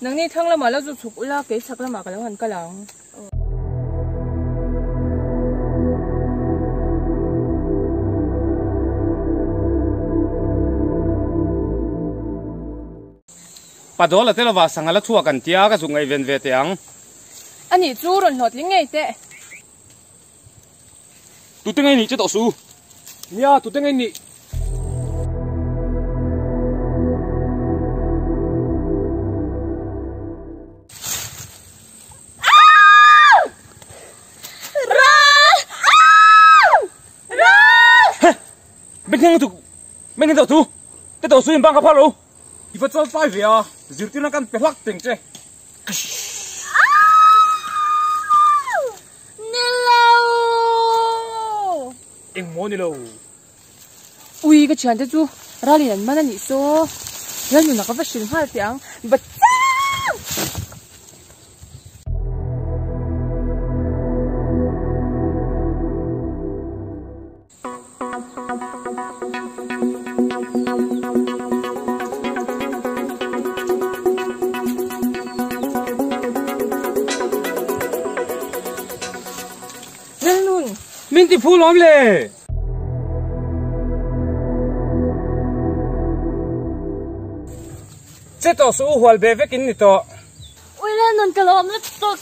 nang ni thang la ma la zu chuk ula ke sak la ma ka lo han ka lang padol la tela wa sangala chhuak kan tia ka zungai ven ve tiang ani chu ron hlot ling ngei te tu tengai ni che to su nia tu tengai ni bên cái tu cái tàu xuyên băng cái phao luôn thì vẫn cho phai về à dìu tiếng nó căn bị hoắc tỉnh chứ em muốn đi đâu ui cái chuyện đó chú ra liền mà nãy số lần nữa nó có phát sinh hai tiếng bật mình thì phu lắm lệ chết tao số hoàn về với kinh to ui lên nón cái lom lết tốt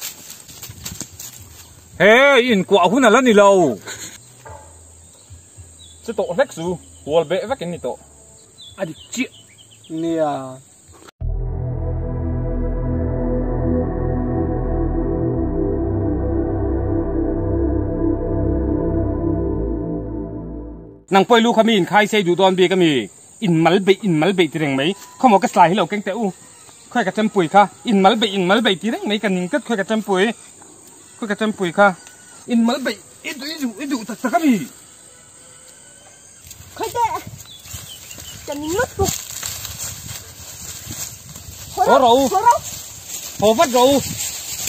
hey in quả hun là ni lâu chết tao hết số hoàn về với kinh to à đi chết nè nàng poi lu khami in khai sei du don bi kami in mal be tireng mai khomo ka slai hilo keng te u khoi ka champui kha in mal be tireng mai kan ning kat khoi ka champui kha in mal be idu ta kami khoi te kan ning lut pu ho ro ho vat ro